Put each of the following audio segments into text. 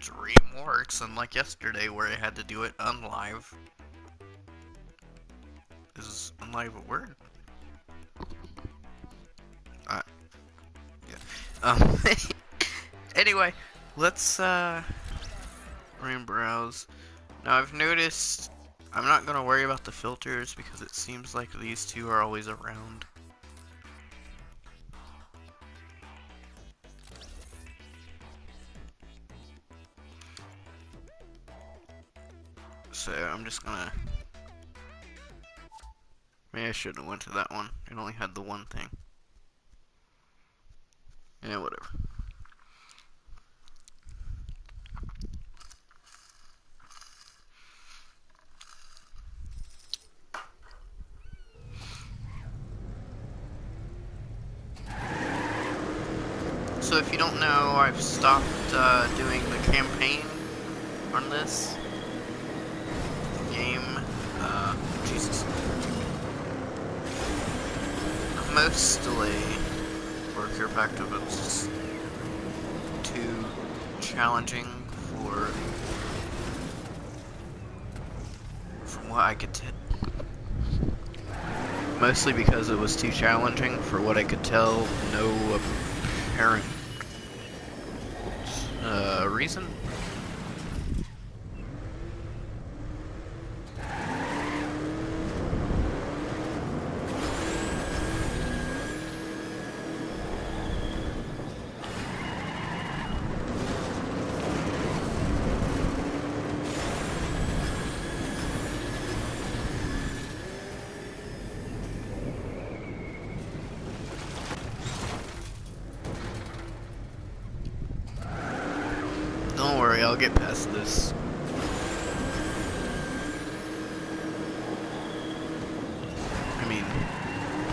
stream works, unlike yesterday where I had to do it unlive. Is unlive a word? Yeah. Anyway, let's browse. Now I've noticed I'm not gonna worry about the filters because it seems like these two are always around. So I'm just gonna. Maybe I shouldn't have went to that one. It only had the one thing. Yeah, whatever. So if you don't know, I've stopped doing the campaign on this game. Jesus. Mostly worker factor, but it's just too challenging from what I could tell. Mostly because it was too challenging for what I could tell. No apparent reason. Don't worry, I'll get past this. I mean,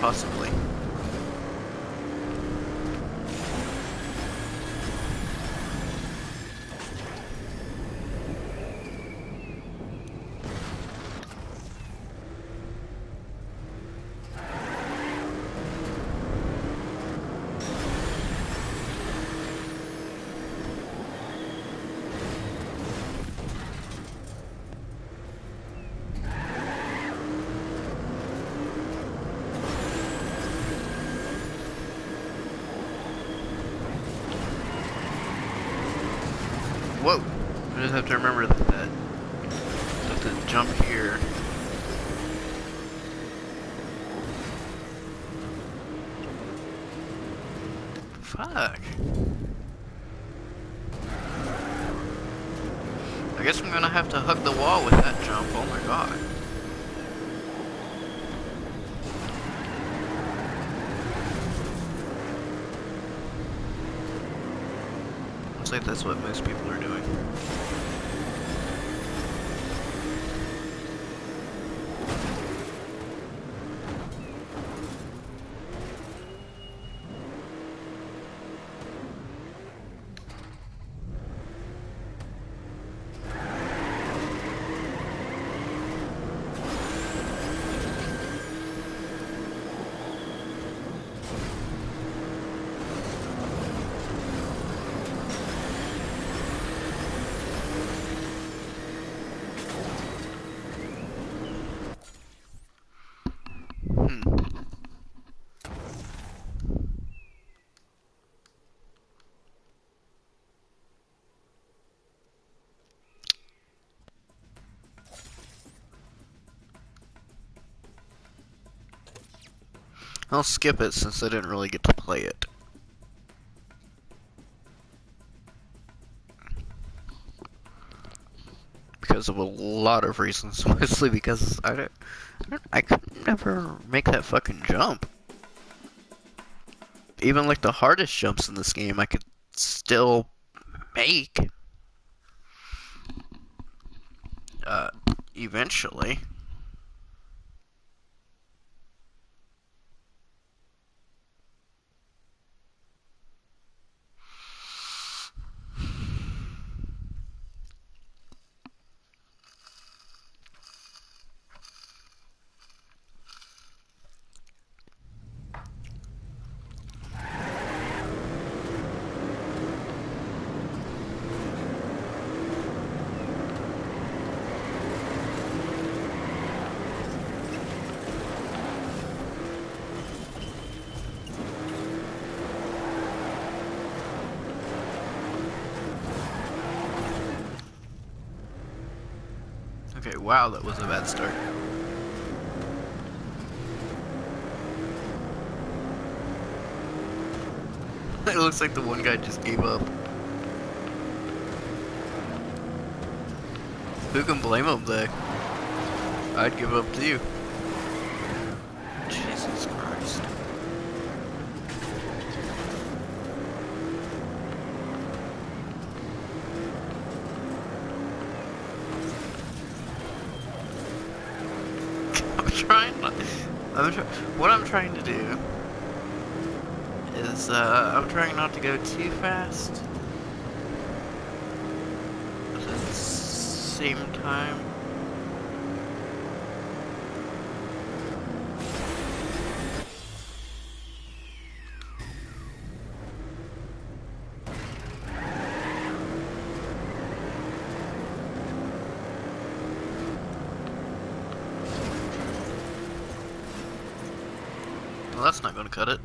possibly. Whoa! I just have to remember that I have to jump here. Fuck. I guess I'm gonna have to hug the wall with that jump. Oh my god. Looks like that's what most people are doing. I'll skip it since I didn't really get to play it. Because of a lot of reasons, mostly because I could never make that fucking jump. Even like the hardest jumps in this game, I could still make. Eventually. Okay, wow, that was a bad start. It looks like the one guy just gave up. Who can blame him, though? I'd give up too. Jesus Christ. What I'm trying to do is, I'm trying not to go too fast. But at the same time, well, that's not gonna cut it.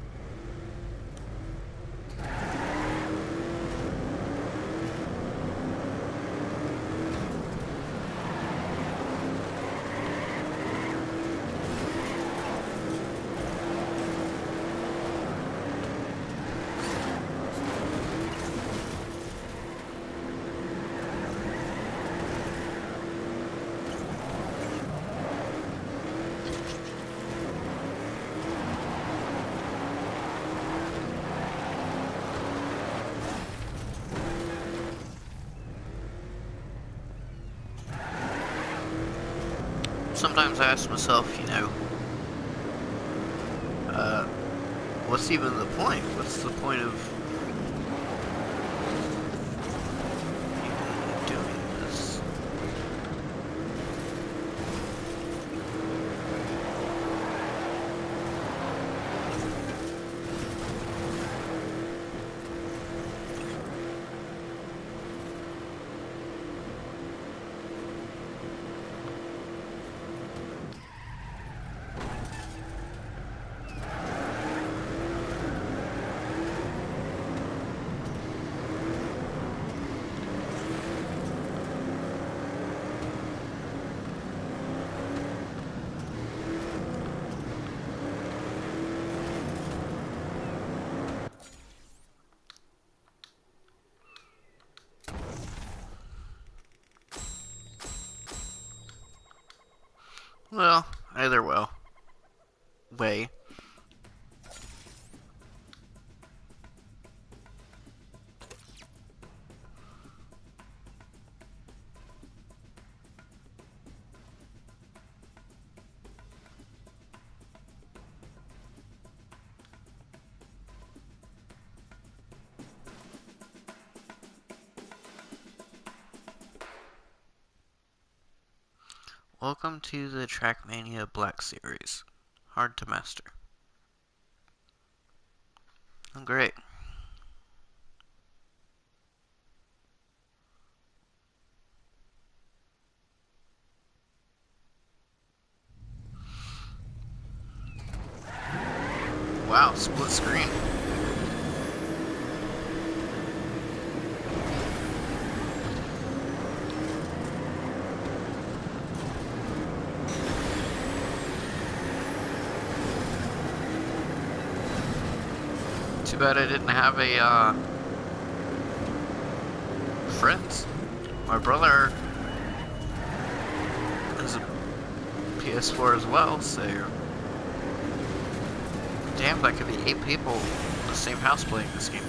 Sometimes I ask myself, you know, what's even the point? What's the point of even doing this? Well, either way. Welcome to the Trackmania Black Series. Hard to master. Oh, great. Wow, split screen. Too bad I didn't have a, friends. My brother has a PS4 as well, so damn, that could be 8 people in the same house playing this game.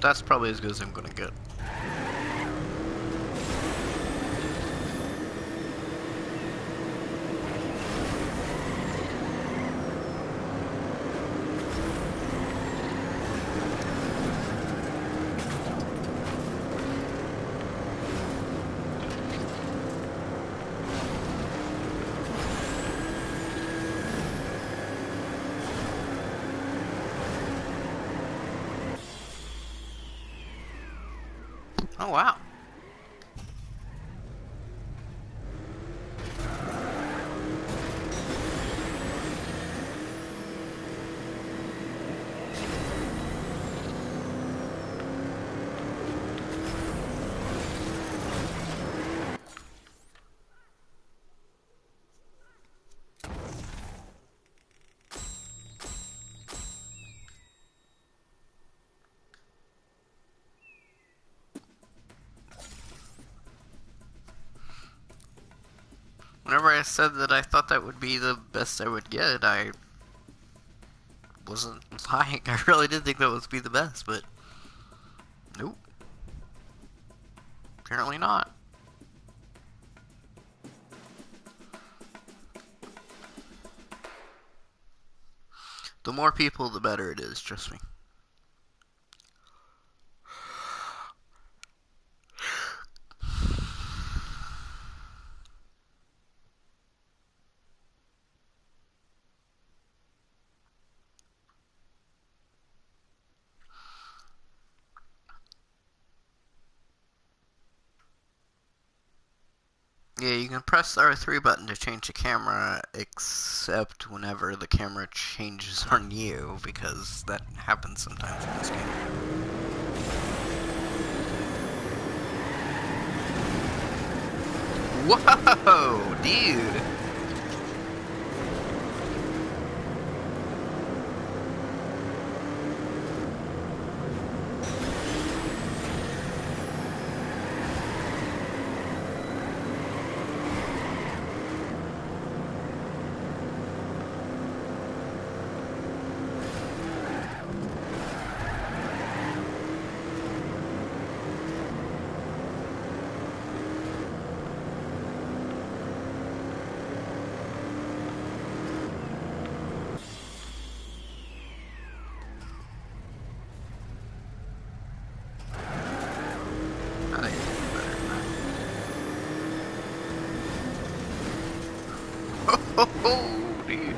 That's probably as good as I'm gonna get. Oh wow. Whenever I said that I thought that would be the best I would get, I wasn't lying. I really did think that would be the best, but nope. Apparently not. The more people, the better it is, trust me. Yeah, you can press the R3 button to change the camera, except whenever the camera changes on you, because that happens sometimes in this game. Whoa, dude! I think it's better than that. Oh, dude.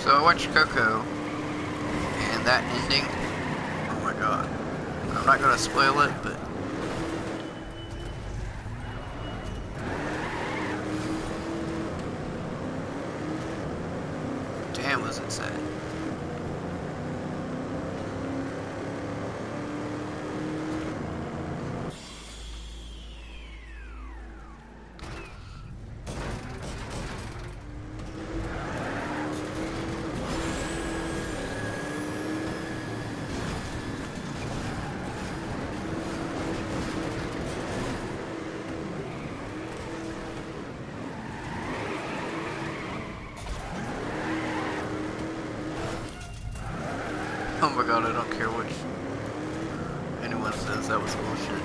So I watched Coco, and that ending, oh my god. I'm not gonna spoil it, but damn was it sad. Oh my god, I don't care what anyone says, that was bullshit.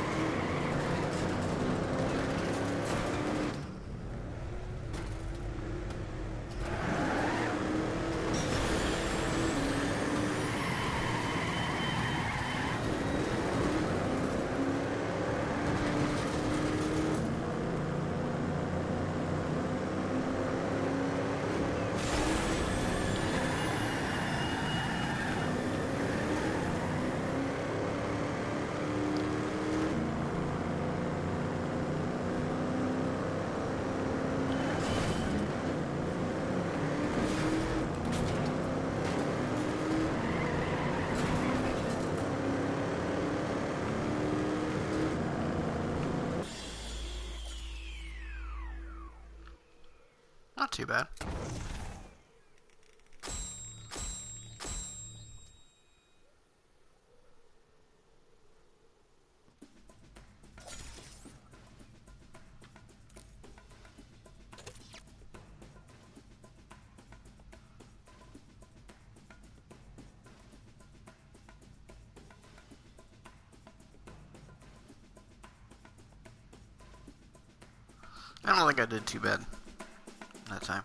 too bad. I don't think I did too bad that time.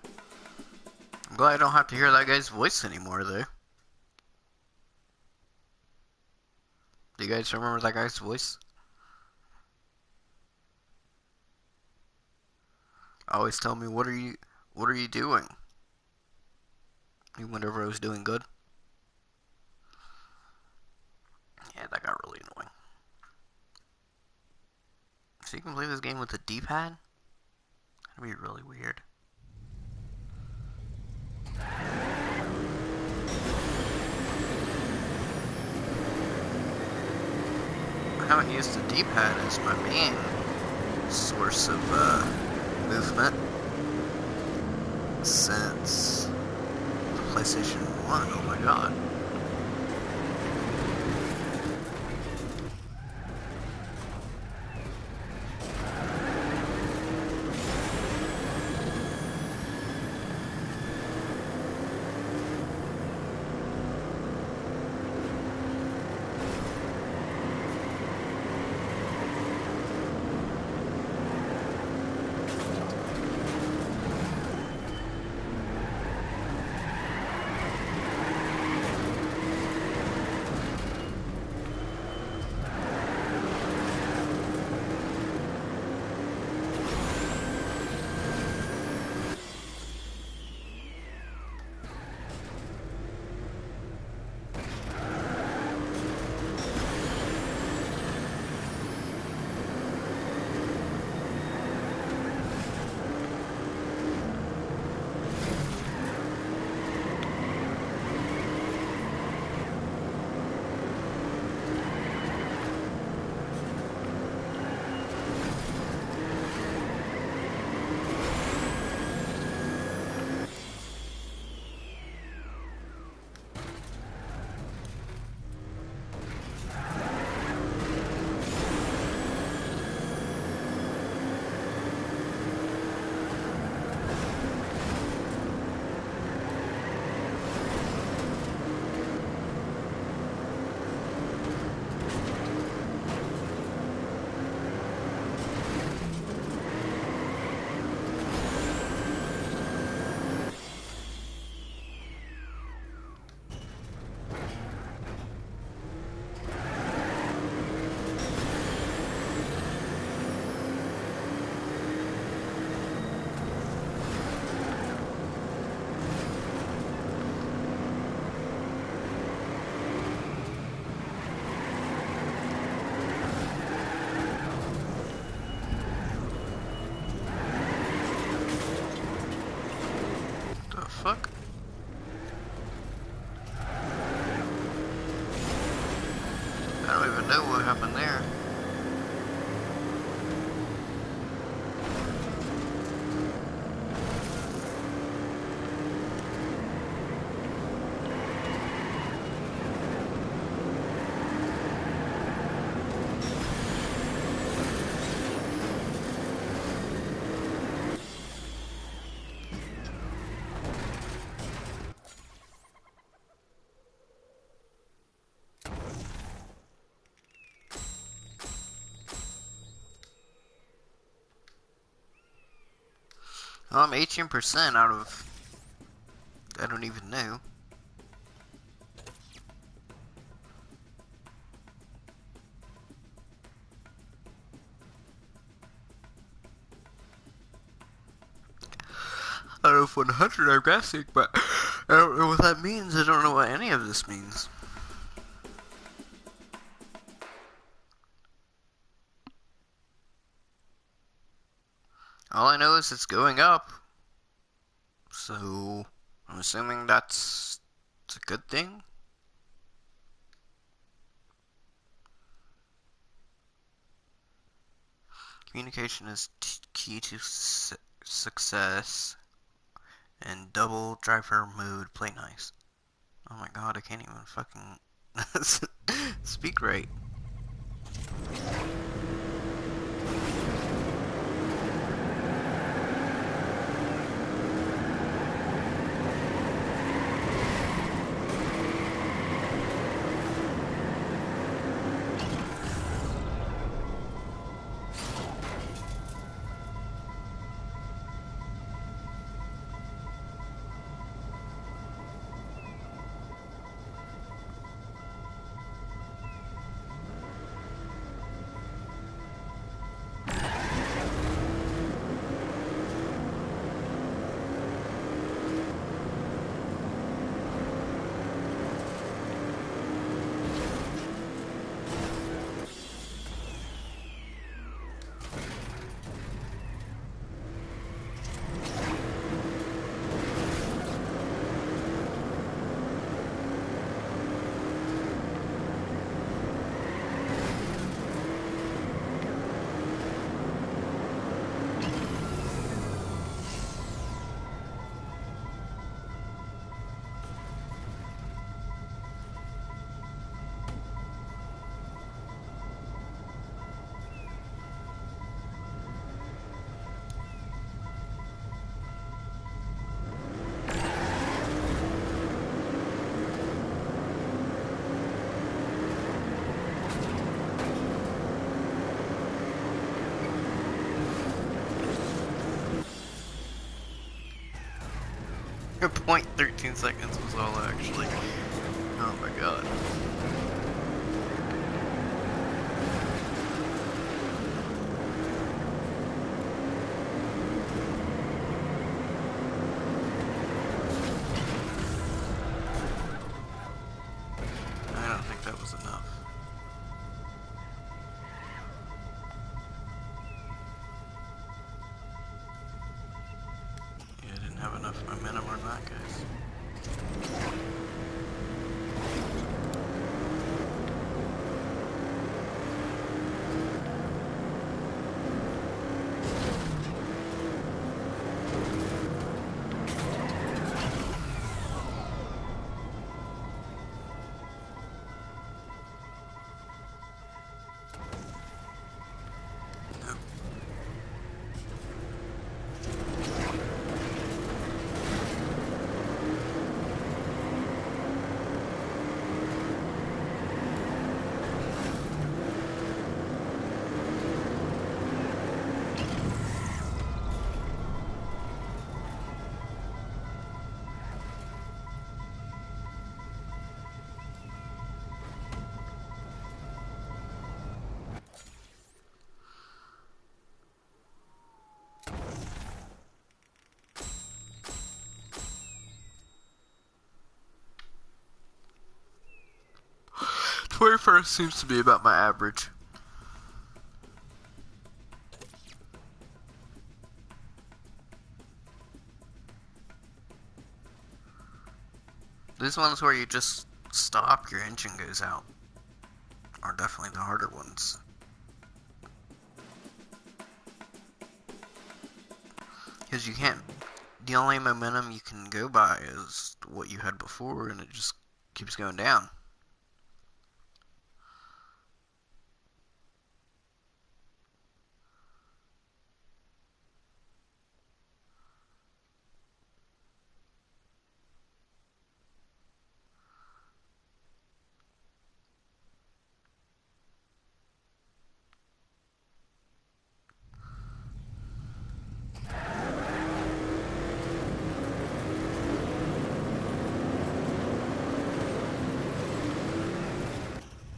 I'm glad I don't have to hear that guy's voice anymore, though. Do you guys remember that guy's voice? Always tell me, what are you doing? Whenever I was doing good. Yeah, that got really annoying. So you can play this game with the D-pad? That'd be really weird. I haven't used the D-pad as my main source of movement since the PlayStation 1. Oh my god. Fuck? I don't even know what happened there. Well, I'm 18% out of... I don't even know. Out of 100, I'm guessing, but I don't know what that means. I don't know what any of this means. All I know is it's going up. So, I'm assuming that's a good thing. Communication is key to success. And double driver mode, play nice. Oh my god, I can't even fucking speak right. Your 0.13 seconds was all actually. Oh my god. I don't think that was enough. Yeah, I didn't have enough momentum on that, guys. First seems to be about my average. These ones where you just stop, your engine goes out, are definitely the harder ones. Because you can't, the only momentum you can go by is what you had before, and it just keeps going down.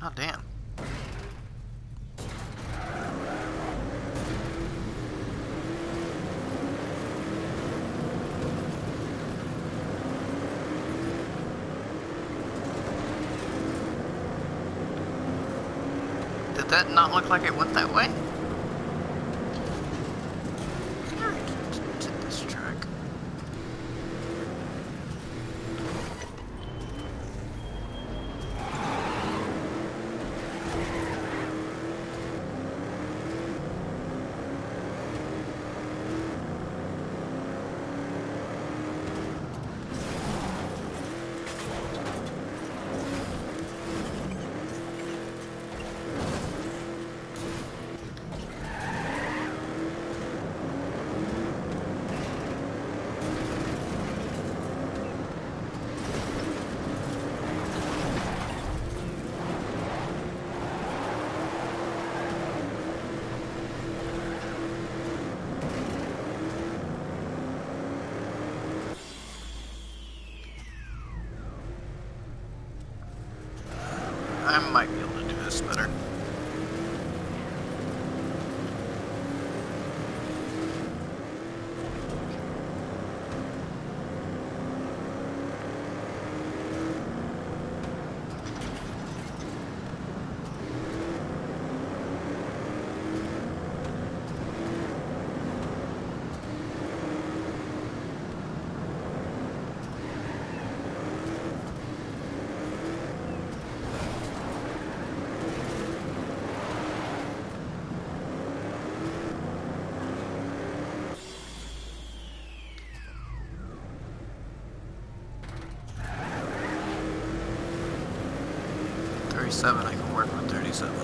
Oh, damn. Did that not look like it went that way? Did this track? I might be able to do this better. I can work with 37.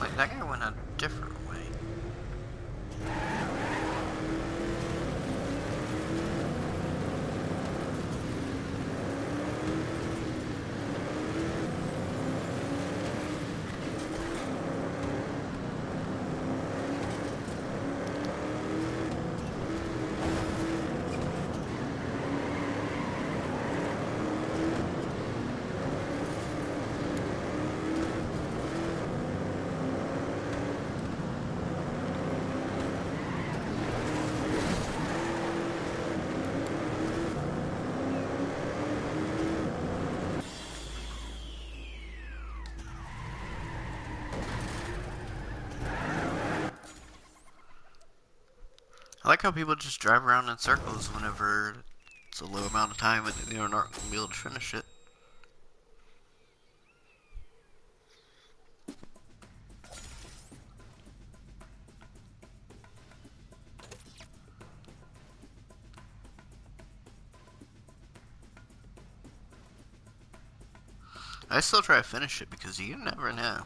Like, that guy went a different way. I like how people just drive around in circles whenever it's a low amount of time and they're not going to be able to finish it. I still try to finish it because you never know.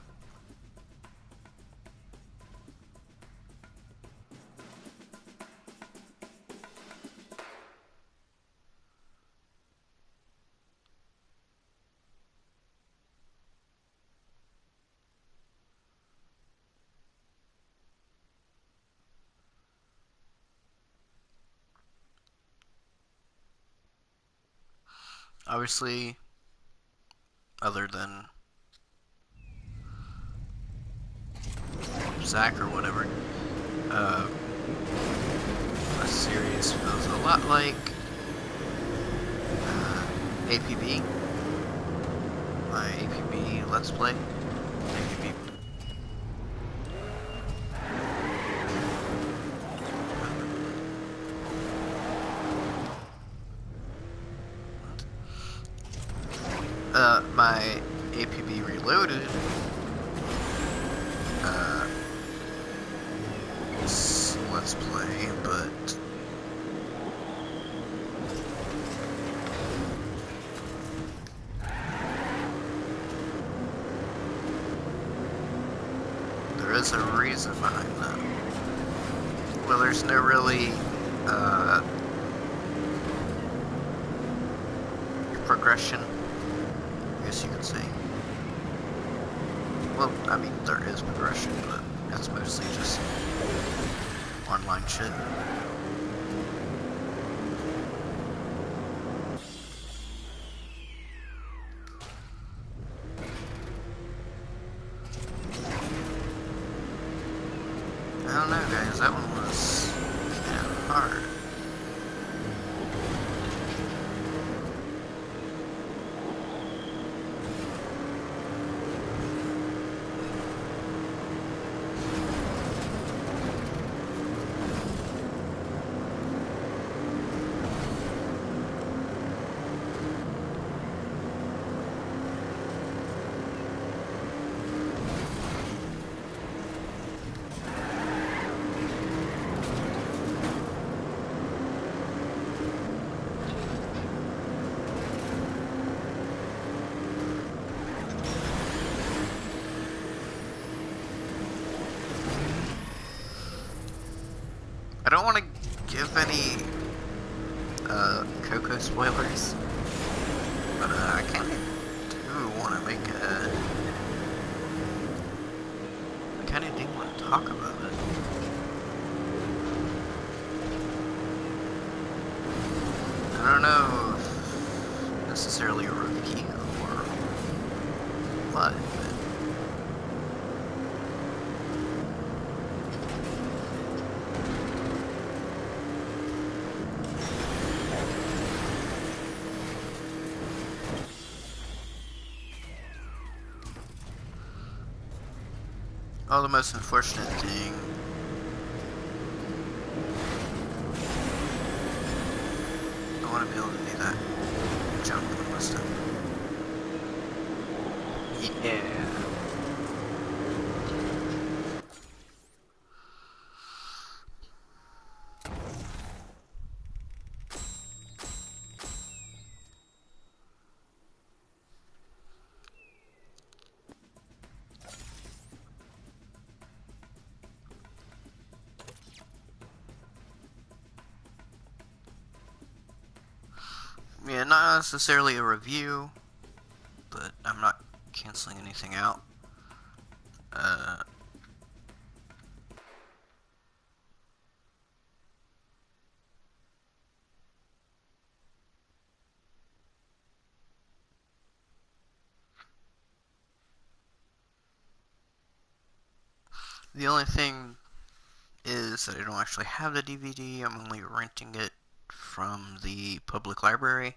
Obviously, other than Zach or whatever, this series feels a lot like APB. My APB Let's Play. APB. My APB Reloaded Let's Play, but there is a reason behind that. Well, there's no really progression, I guess you could say. Well, I mean, there is progression, but that's mostly just online shit. I don't know, guys, that one was kind of hard. I don't want to give any Coco spoilers, but I kind of do want to make a. I kind of do want to talk about it. I don't know if necessarily a review or what, oh, the most unfortunate thing. I want to be able to do that jump in the Mustang. Yeah. Yeah, not necessarily a review, but I'm not canceling anything out. The only thing is that I don't actually have the DVD. I'm only renting it from the public library.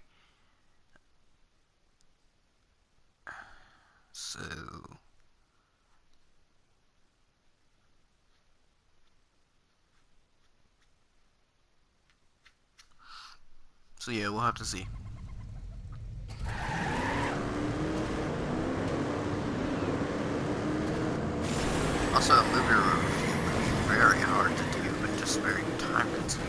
So yeah, we'll have to see. Also, a movie review would be very hard to do and just very time consuming.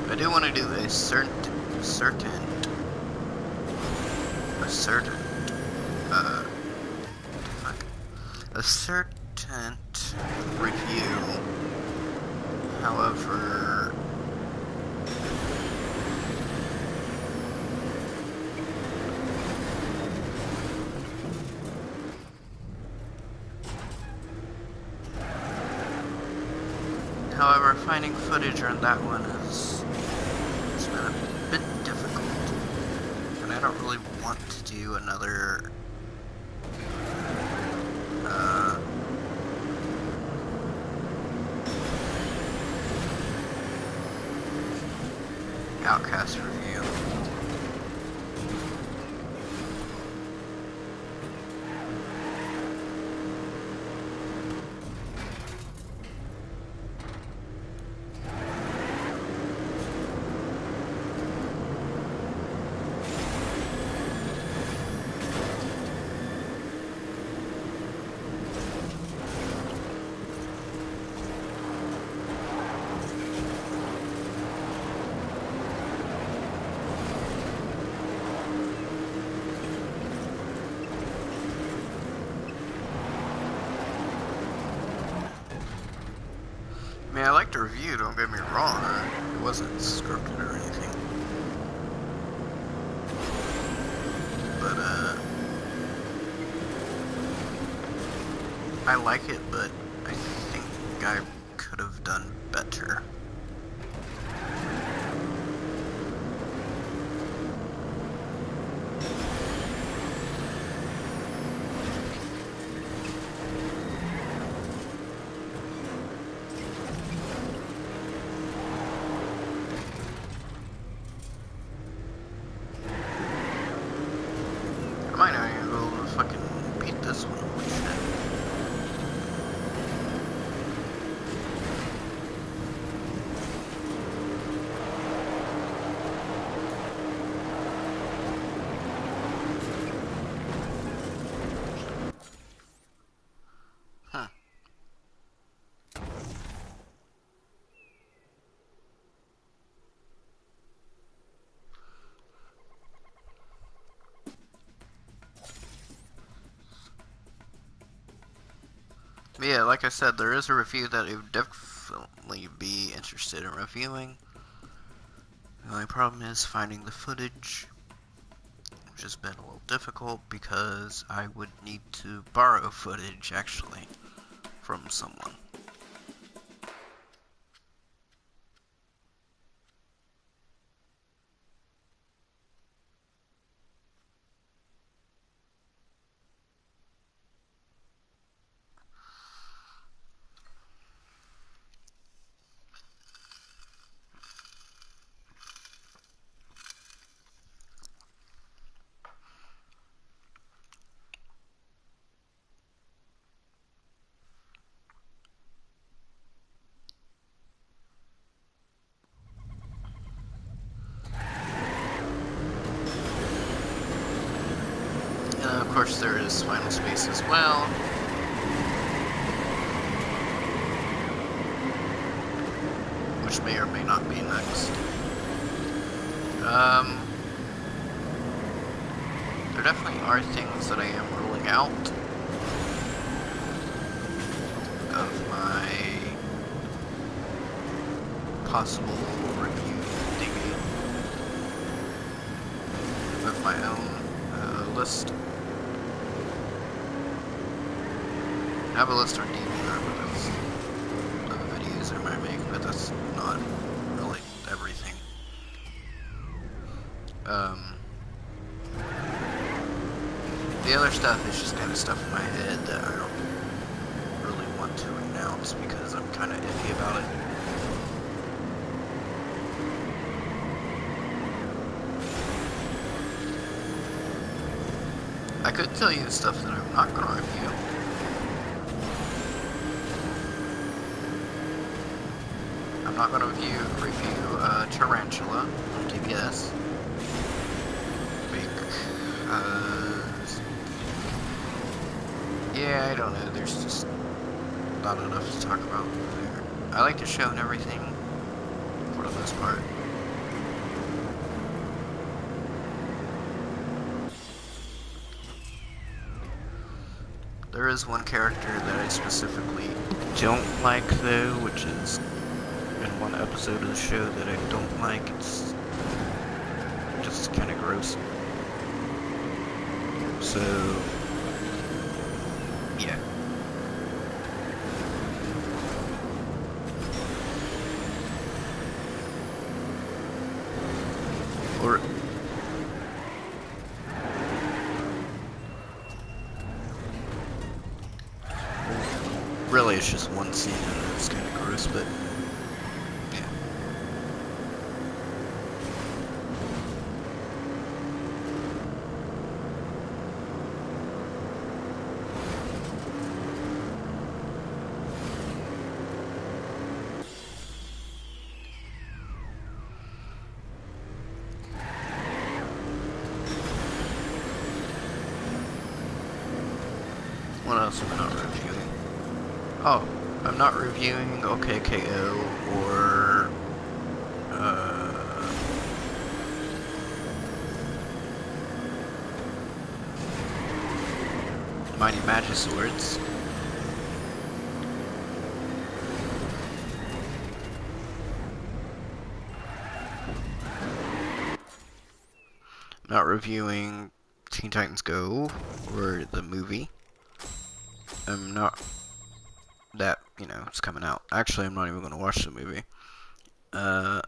I do want to do a certain review. However, finding footage on that one has been a bit difficult, and I don't really want to do another Outcast review. I mean, I liked the review, don't get me wrong. It wasn't scripted or anything. But, I like it, but I think I could have done better. I might not even be able to fucking beat this one. Holy shit. yeah, like I said, there is a review that I would definitely be interested in reviewing. The only problem is finding the footage, which has been a little difficult because I would need to borrow footage, actually, from someone. And of course there is Final Space as well. Which may or may not be next. There definitely are things that I am ruling out of my possible review thingy of my own list. I have a list on DVR of videos I might make, but that's not really everything. The other stuff is just kind of stuff in my head that I don't really want to announce because I'm kind of iffy about it. I could tell you the stuff that I'm not going to review. I'm not going to review Tarantula on TBS because, yeah, I don't know, there's just not enough to talk about there. I like the show and everything, for the most part. There is one character that I specifically don't like, though, which is in one episode of the show that I don't like. It's just kind of gross. So, yeah. Or really, it's just one scene and it's kind of gross, but yeah. What else am I not reviewing? Oh, I'm not reviewing OKKO or Mighty Magiswords. I'm not reviewing Teen Titans Go or the movie. I'm not that, it's coming out. Actually, I'm not even going to watch the movie. I'm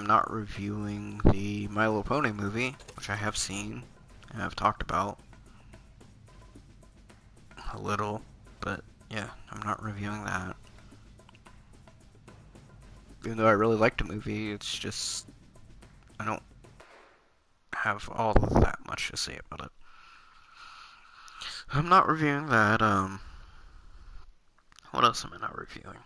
not reviewing the My Little Pony movie, which I have seen and I've talked about a little, but yeah, I'm not reviewing that. Even though I really liked the movie, it's just I don't have all that much to say about it. I'm not reviewing that. What else am I not reviewing?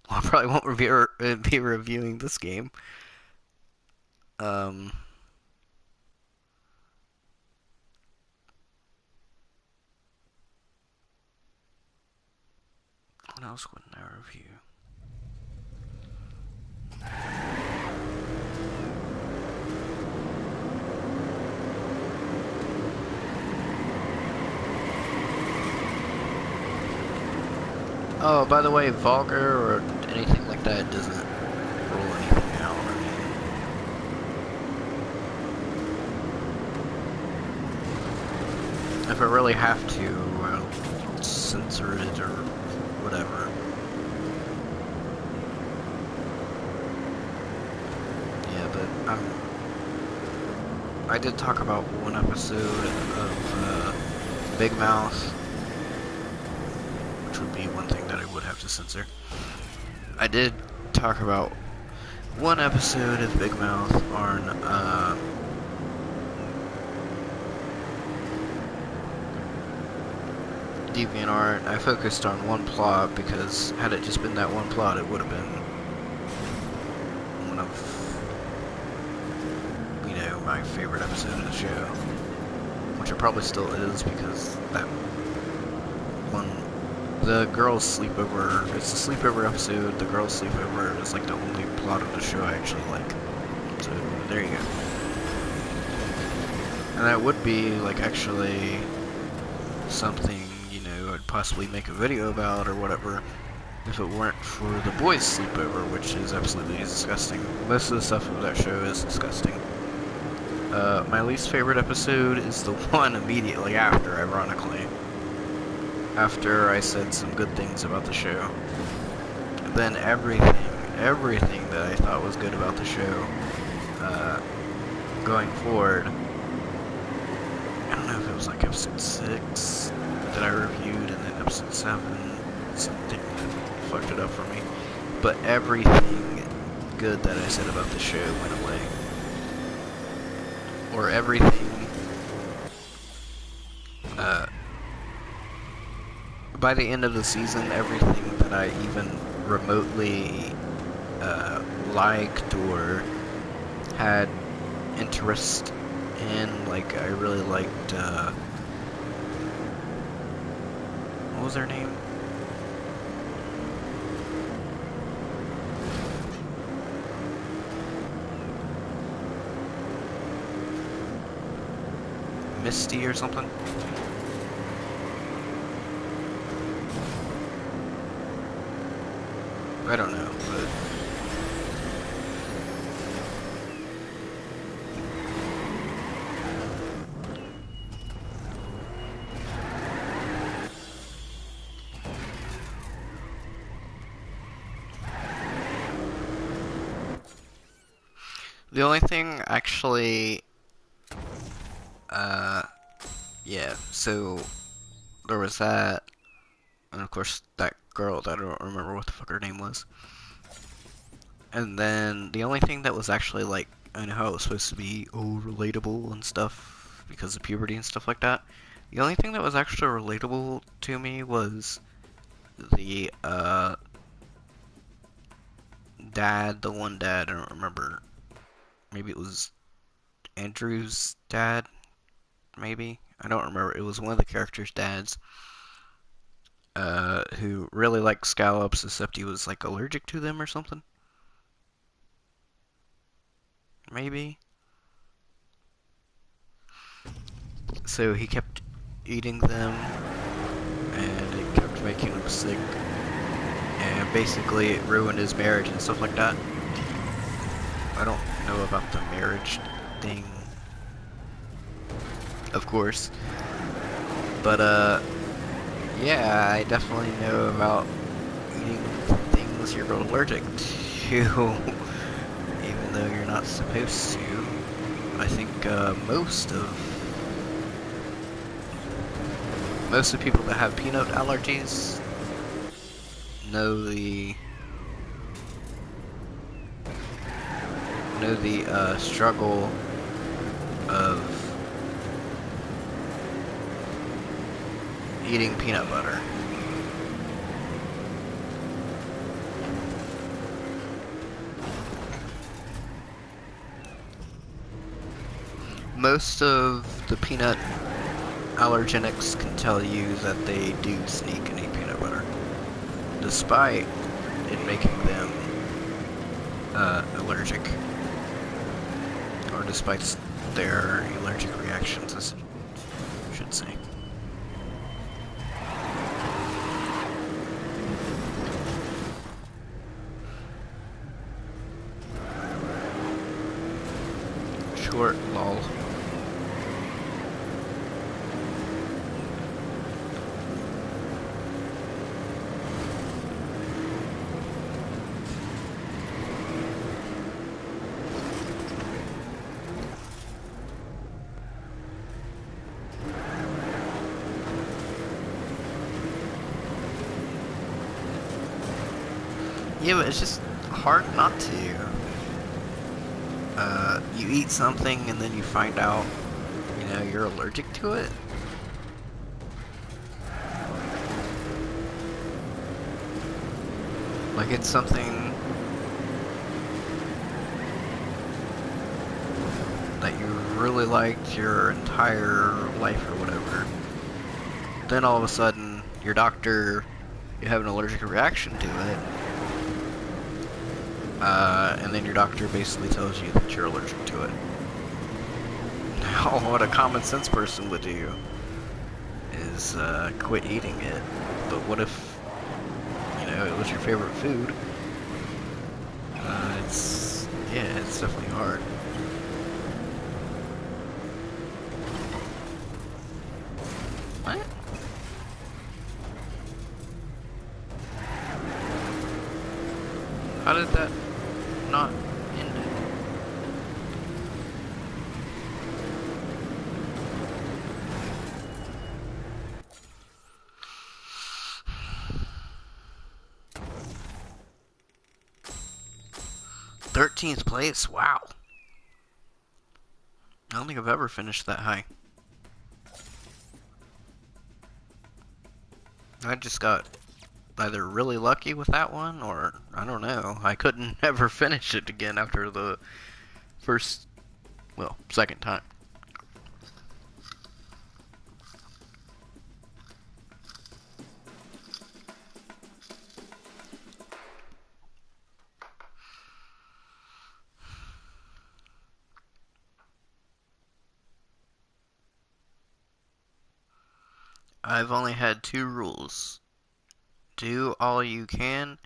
I probably won't be reviewing this game. What else wouldn't I review? Oh, by the way, vulgar or anything like that doesn't rule anything out. I mean, if I really have to, I'll censor it or whatever. Yeah, but I did talk about one episode of Big Mouth, which would be one thing that I would have to censor. I did talk about one episode of Big Mouth on DeviantArt. I focused on one plot because had it just been that one plot, it would have been one of, you know, my favorite episode of the show, which it probably still is because that one, the girls' sleepover, it's a sleepover episode. The girls' sleepover is like the only plot of the show I actually like. So there you go. And that would be like actually something, you know, I'd possibly make a video about or whatever if it weren't for the boys' sleepover, which is absolutely disgusting. Most of the stuff of that show is disgusting. My least favorite episode is the one immediately after, ironically. After I said some good things about the show. Then everything that I thought was good about the show, going forward, I don't know if it was like episode 6 that I reviewed, and then episode 7, something fucked it up for me. But everything good that I said about the show went away. Or everything, by the end of the season, everything that I even remotely liked or had interest in, like I really liked, what was her name? Misty or something? I don't know, but the only thing actually, yeah, so there was that, and of course that girl that I don't remember what the fuck her name was. And then the only thing that was actually like, I know how it was supposed to be, oh, relatable and stuff because of puberty and stuff like that. The only thing that was actually relatable to me was the dad, the one dad, I don't remember. Maybe it was Andrew's dad, maybe? I don't remember. It was one of the characters' dads, who really liked scallops, except he was like allergic to them or something. Maybe. So he kept eating them, and it kept making him sick, and basically it ruined his marriage and stuff like that. I don't know about the marriage thing, of course, but yeah, I definitely know about eating things you're allergic to, even though you're not supposed to. I think most of people that have peanut allergies know the struggle of eating peanut butter. Most of the peanut allergenics can tell you that they do sneak and eat peanut butter, despite it making them allergic. Or despite their allergic reactions, I should say. Short, lol. Yeah, but it's just hard not to. You eat something and then you find out, you know, you're allergic to it. Like it's something that you really liked your entire life or whatever. Then all of a sudden, your doctor, you have an allergic reaction to it. And then your doctor basically tells you that you're allergic to it. Now, what a common sense person would do is quit eating it. But what if, you know, it was your favorite food? It's definitely hard. What? How did that not end it? '13th place? Wow. I don't think I've ever finished that high. I just got either really lucky with that one, or I don't know. I couldn't ever finish it again after the second time. I've only had two rules. Do all you can,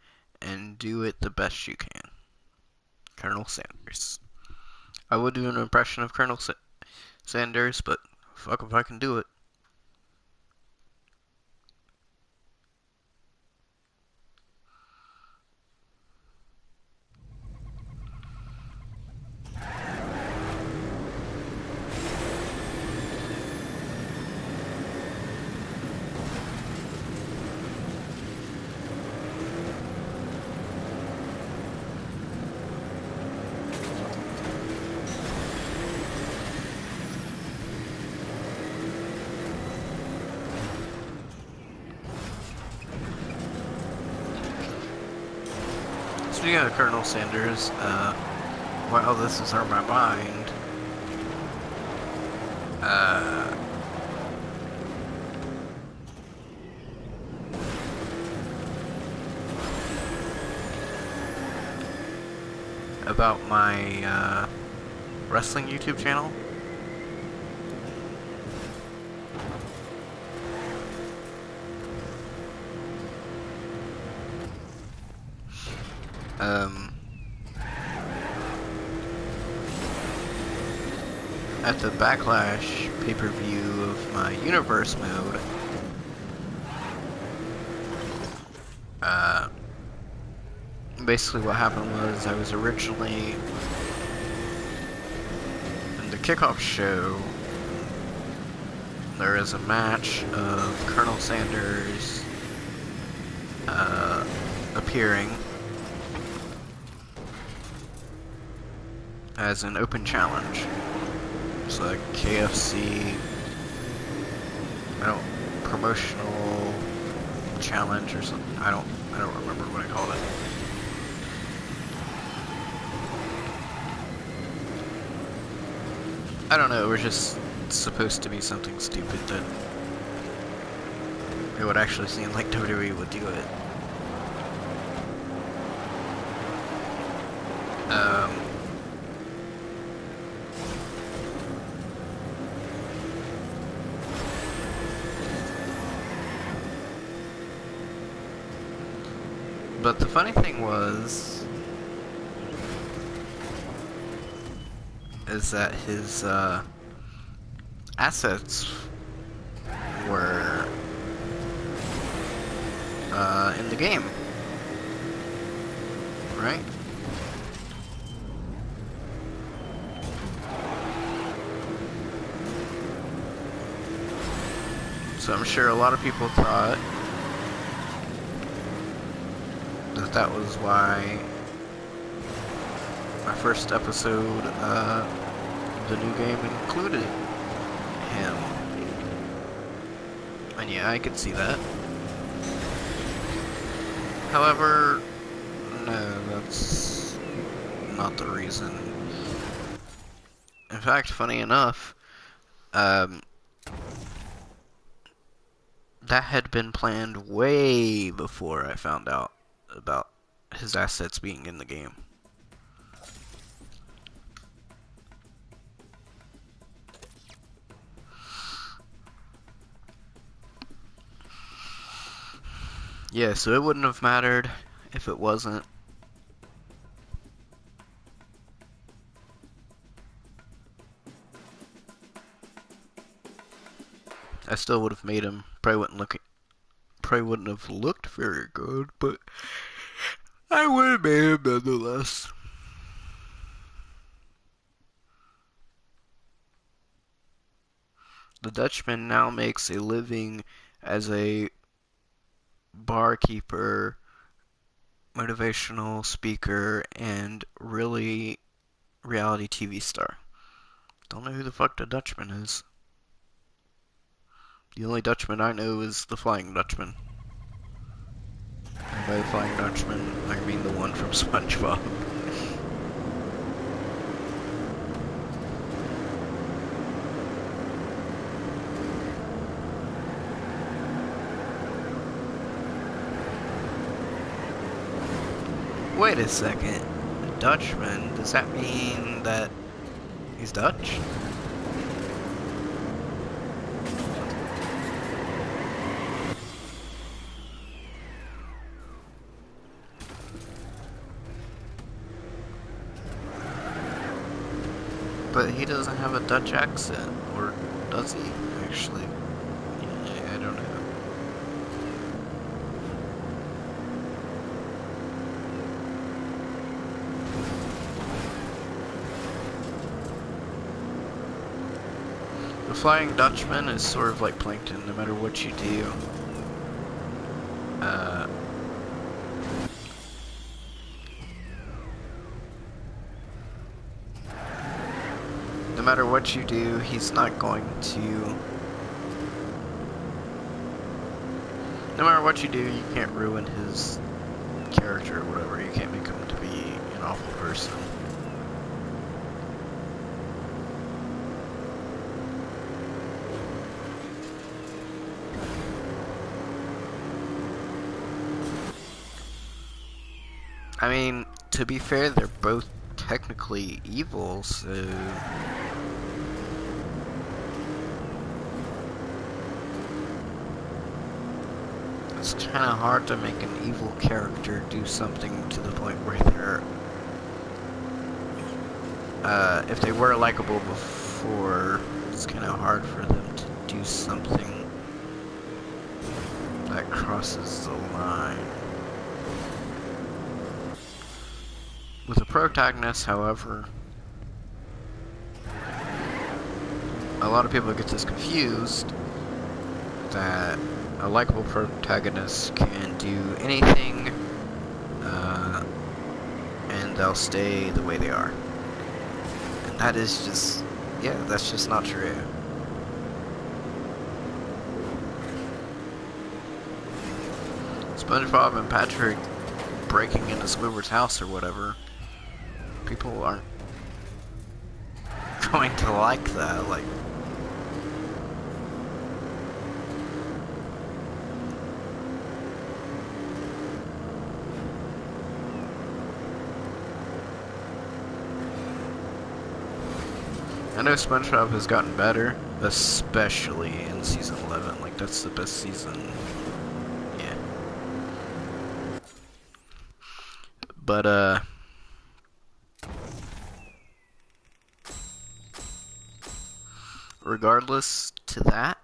and do it the best you can. Colonel Sanders. I would do an impression of Colonel Sanders, but fuck if I can do it. Speaking of Colonel Sanders, while this is on my mind, about my wrestling YouTube channel. At the Backlash pay-per-view of my Universe mode, basically what happened was I was originally in the kickoff show. There is a match of Colonel Sanders appearing as an open challenge. It's like KFC, promotional challenge or something. I don't remember what I called it. I don't know, it was just supposed to be something stupid that it would actually seem like WWE would do it. But the funny thing is that his assets were in the game, right? So I'm sure a lot of people thought that that was why my first episode of the new game included him. And yeah, I could see that. However, no, that's not the reason. In fact, funny enough, that had been planned way before I found out about his assets being in the game. Yeah, so it wouldn't have mattered if it wasn't. I still would have made him. Probably wouldn't have looked very good, but I would have made him nonetheless. The Dutchman now makes a living as a barkeeper, motivational speaker, and really reality TV star. Don't know who the fuck the Dutchman is. The only Dutchman I know is the Flying Dutchman. And by the Flying Dutchman, I mean the one from SpongeBob. Wait a second. The Dutchman? Does that mean that he's Dutch? But he doesn't have a Dutch accent, or does he, actually? Yeah, I don't know. The Flying Dutchman is sort of like Plankton, no matter what you do. No matter what you do, he's not going to... No matter what you do, you can't ruin his character or whatever. You can't make him to be an awful person. I mean, to be fair, they're both technically evil, so... It's kind of hard to make an evil character do something to the point where they're... if they were likable before, it's kind of hard for them to do something that crosses the line. With a protagonist, however, a lot of people get this confused that a likable protagonist can do anything and they'll stay the way they are. And that is just, yeah, that's just not true. SpongeBob and Patrick breaking into Squidward's house or whatever, people aren't going to like that. Like, I know SpongeBob has gotten better, especially in season 11. Like, that's the best season. Yeah. But, regardless to that,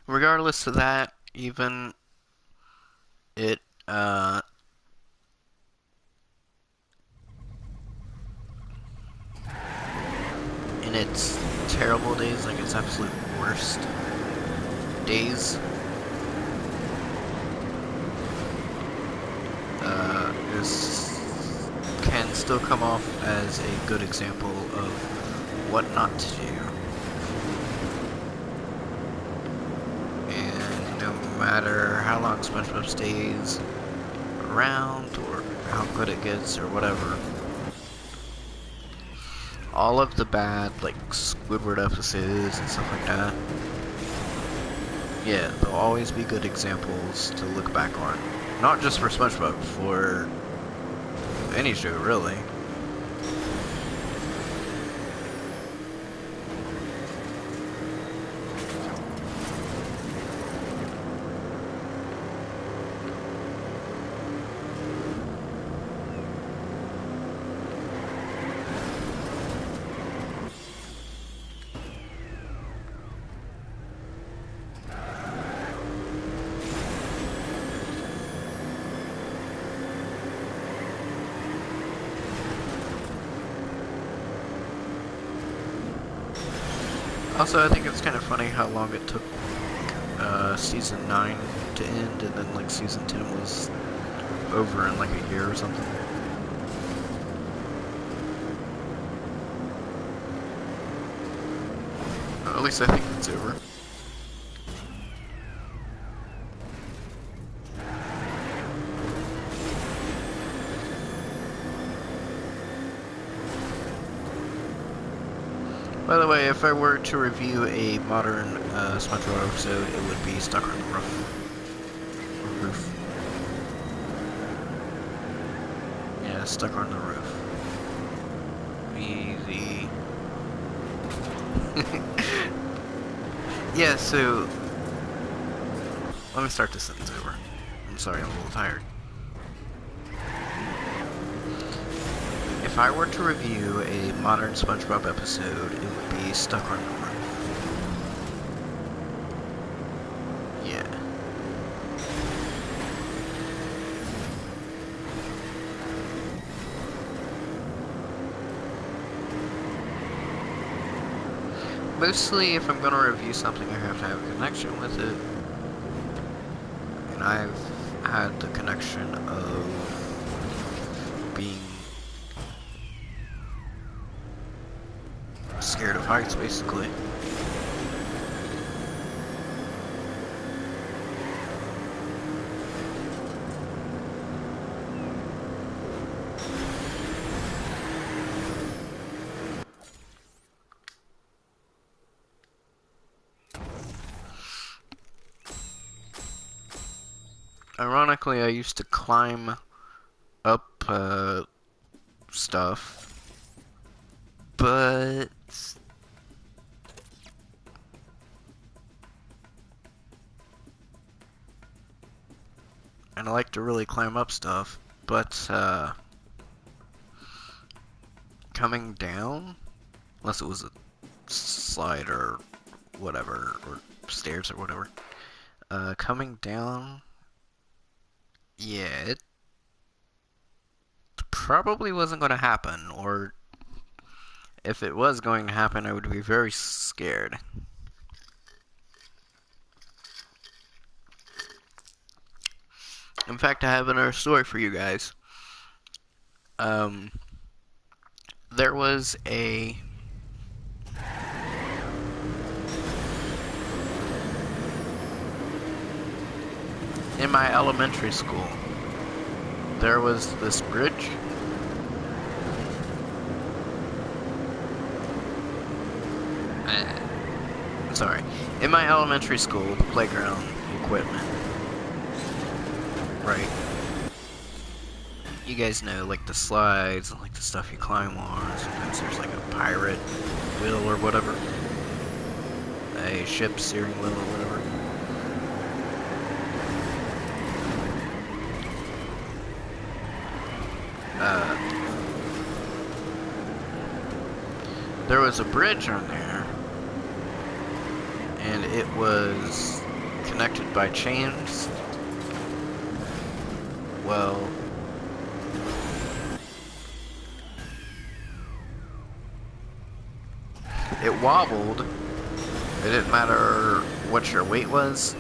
regardless to that, even it, in its terrible days, like its absolute worst days, this can still come off as a good example of what not to do. And no matter how long SpongeBob stays around, or how good it gets, or whatever, all of the bad, like, Squidward episodes and stuff like that, yeah, there'll always be good examples to look back on. Not just for SpongeBob, for any show, really. Also, I think it's kind of funny how long it took season 9 to end, and then like season 10 was over in like a year or something. At least I think it's over. By the way, if I were to review a modern SpongeBob episode, it would be Stuck on the Roof. Yeah, Stuck on the Roof. Easy. Yeah, so let me start this sentence over. I'm sorry, I'm a little tired. If I were to review a modern SpongeBob episode, it would be Stuck on the Roof. Yeah. Mostly, if I'm going to review something, I have to have a connection with it. And I've had the connection of being scared of heights, basically. Ironically, I used to climb up stuff, but and I like to really climb up stuff, but coming down, unless it was a slide or whatever, or stairs or whatever, coming down, yeah, it probably wasn't going to happen, or if it was going to happen, I would be very scared. In fact, I have another story for you guys. Um, there was a in my elementary school. There was this bridge. Sorry. In my elementary school, the playground equipment. Right. You guys know, like the slides, and like the stuff you climb on. Sometimes there's like a pirate wheel or whatever. A ship steering wheel or whatever. There was a bridge on there, and it was connected by chains. Well, it wobbled. It didn't matter what your weight was.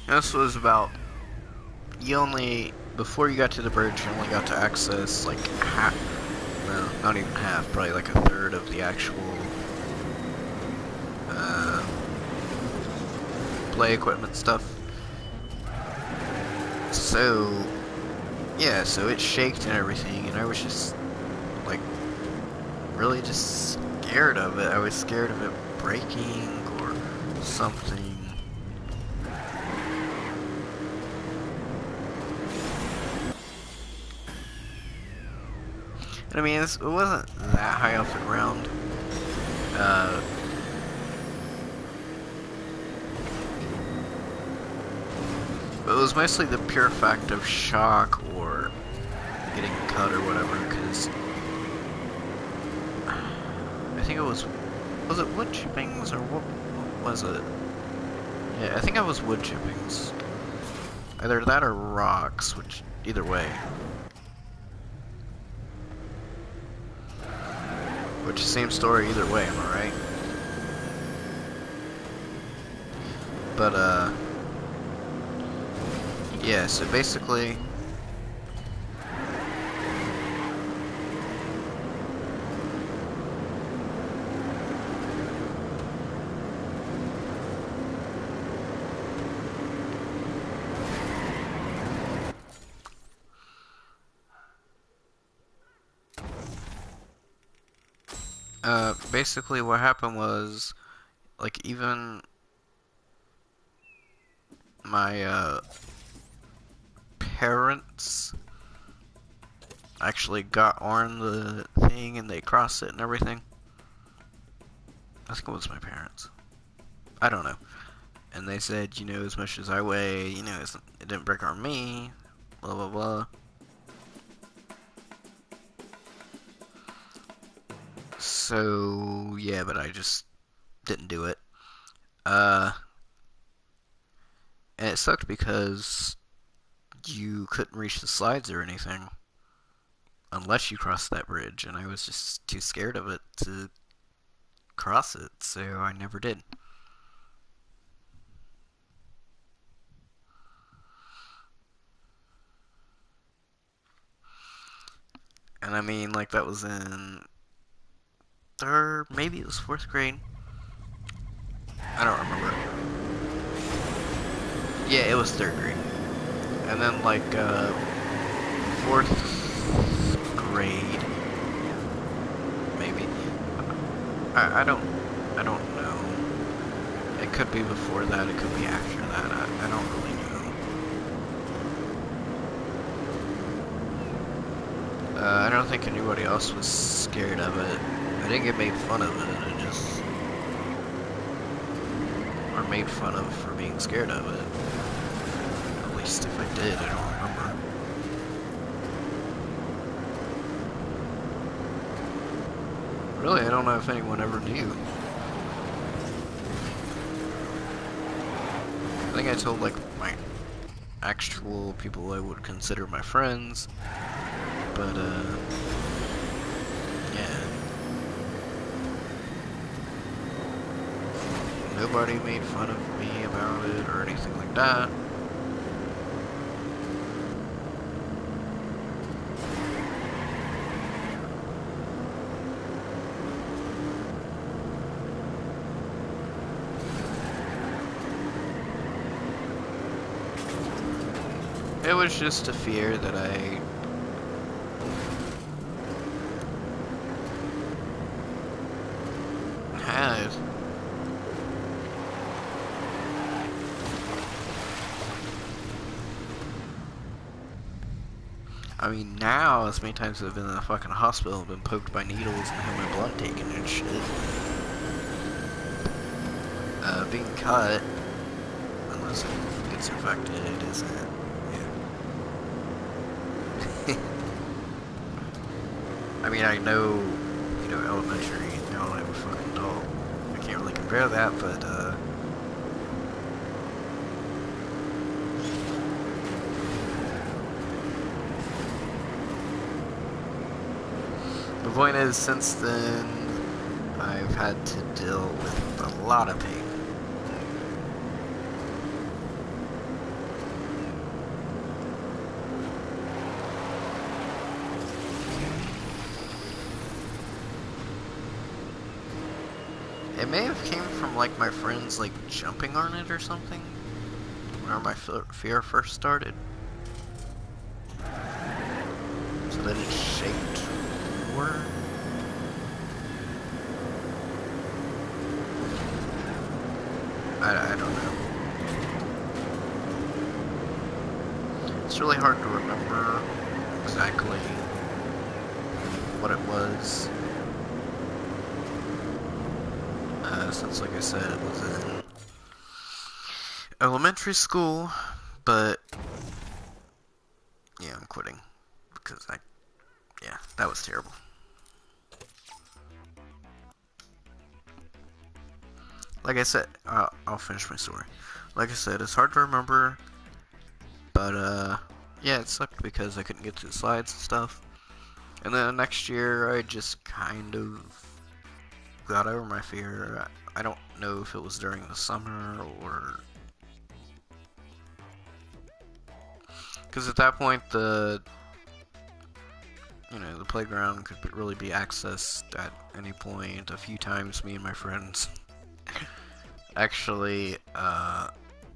This was about, before you got to the bridge, you only got to access like half, no, not even half, probably like a third of the actual play equipment stuff. So, yeah, so it shaked and everything, and I was just, like, really just scared of it. I was scared of it breaking or something. I mean, it wasn't that high off the ground. But it was mostly the pure fact of shock or getting cut or whatever, because I think it was it wood chippings or what was it? Yeah, I think it was wood chippings. Either that or rocks, which, either way. Which, same story either way, am I right? But, yeah, so basically, basically what happened was, like, even my, parents actually got on the thing and they crossed it and everything. I think it was my parents. I don't know. And they said, you know, as much as I weigh, you know, it didn't break on me, blah, blah, blah. So, yeah, but I just didn't do it. And it sucked because you couldn't reach the slides or anything unless you crossed that bridge, and I was just too scared of it to cross it, so I never did. And I mean, like, that was in third, maybe it was fourth grade. I don't remember. Yeah, it was third grade. And then, like, fourth grade, maybe. I don't know. It could be before that, it could be after that. I don't really know. I don't think anybody else was scared of it. I didn't get made fun of it, or made fun of for being scared of it. At least if I did, I don't remember. Really, I don't know if anyone ever knew. I think I told, like, my actual people I would consider my friends, but, yeah. Nobody made fun of me about it or anything like that. It was just a fear that I had. I mean, now, as many times as I've been in the fucking hospital, I've been poked by needles and had my blood taken and shit. Being cut, unless it gets infected, it isn't. Yeah. I mean, I know, you know, elementary, now I'm a fucking adult. I can't really compare that, but, the point is, since then, I've had to deal with a lot of pain. It may have came from, like, my friends, like, jumping on it or something, whenever my fear first started. So then it shaped more. I don't know. It's really hard to remember exactly what it was. Since, like I said, it was in elementary school, but yeah, I'm quitting because yeah, that was terrible. Like I said, I'll finish my story. Like I said, it's hard to remember, but yeah, it sucked because I couldn't get to the slides and stuff. And then next year, I just kind of got over my fear. I don't know if it was during the summer or... Because at that point, the playground could really be accessed at any point. A few times, me and my friends actually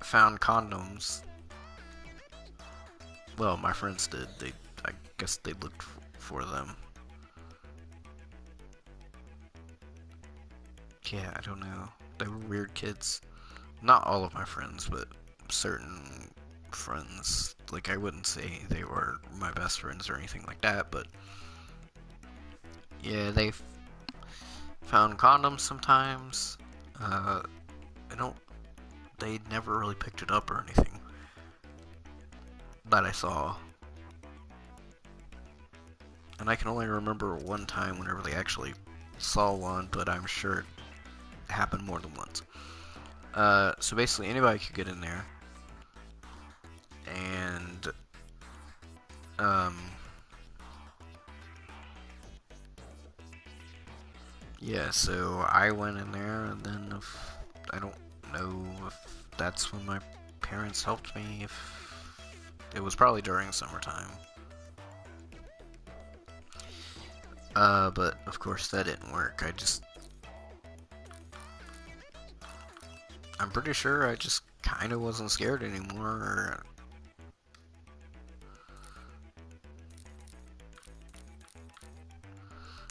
found condoms. Well, my friends did. I guess they looked for them. Yeah, I don't know. They were weird kids. Not all of my friends, but certain friends. Like, I wouldn't say they were my best friends or anything like that, but yeah, they found condoms sometimes. I don't. They never really picked it up or anything that I saw. And I can only remember one time whenever they actually saw one, but I'm sure it happened more than once. So basically anybody could get in there. And, yeah, so I went in there, and then I don't know if that's when my parents helped me, if it was probably during summertime. But of course that didn't work. I'm pretty sure I just kind of wasn't scared anymore.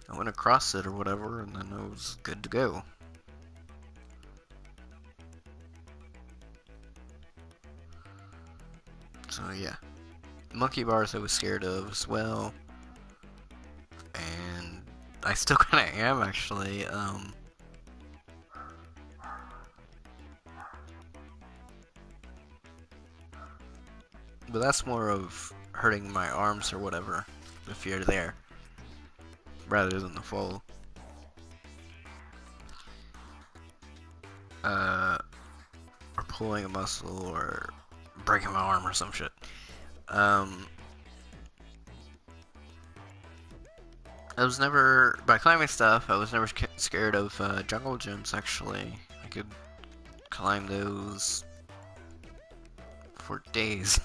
I went across it or whatever, and then I was good to go. So yeah, monkey bars I was scared of as well, and I still kind of am actually. But that's more of hurting my arms or whatever, the fear there, rather than the fall. pulling a muscle or breaking my arm or some shit. I was never, by climbing stuff, I was never scared of jungle gyms, actually. I could climb those for days.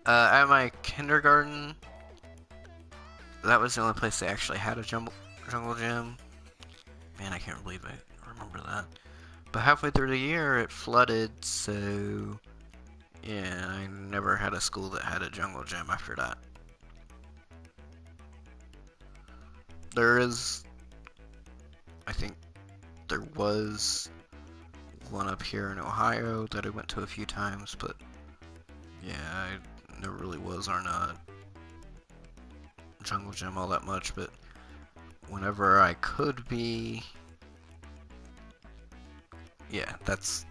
At my kindergarten, that was the only place they actually had a jungle gym. Man, I can't believe I remember that. But halfway through the year, it flooded, so yeah, I never had a school that had a jungle gym after that. There is, I think, there was one up here in Ohio that I went to a few times, but yeah, I never really was on a jungle gym all that much, but whenever I could be, yeah, that's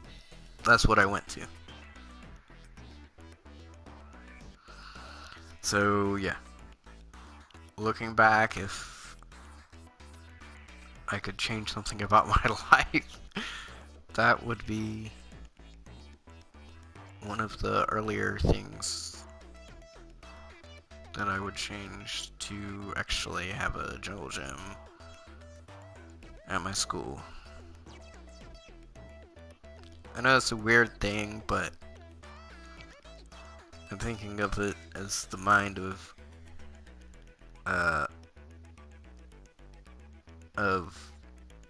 what I went to. So yeah, looking back, if I could change something about my life, that would be one of the earlier things that I would change to actually have a jungle gym at my school. I know it's a weird thing, but I'm thinking of it as the mind of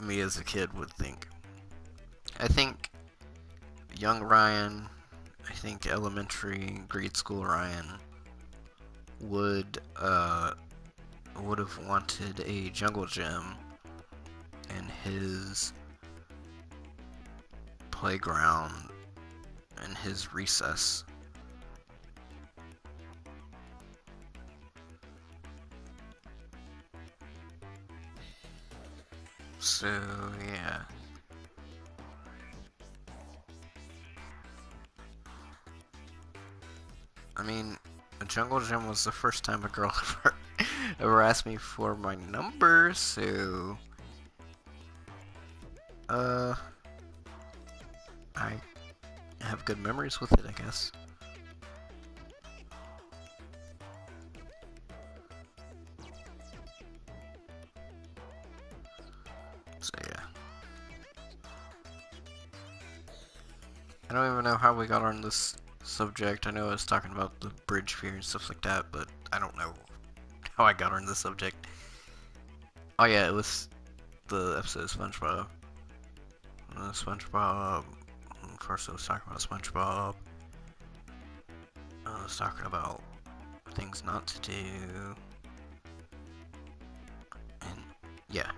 me as a kid would think. I think young Ryan, I think elementary, grade school Ryan would have wanted a jungle gym in his playground in his recess. So yeah. I mean, a jungle gym was the first time a girl ever asked me for my number, so I have good memories with it, I guess. So yeah. I don't even know how we got on this subject. I know I was talking about the bridge fear and stuff like that, but I don't know how I got on this subject. Oh yeah, it was the episode of SpongeBob. SpongeBob. First I was talking about SpongeBob. I was talking about things not to do. And yeah.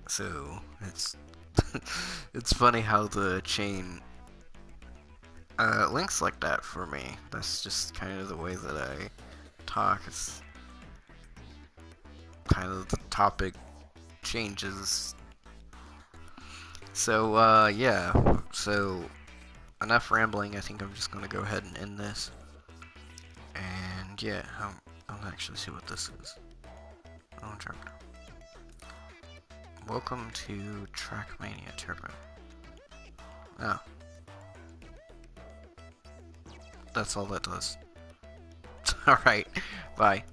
So it's it's funny how the chain links like that for me. That's just kind of the way that I talk. It's kind of the topic changes. So yeah. So enough rambling. I think I'm just gonna go ahead and end this. And yeah, I'll actually see what this is. Oh, welcome to Trackmania Turbo. Oh. That's all that does. Alright, bye.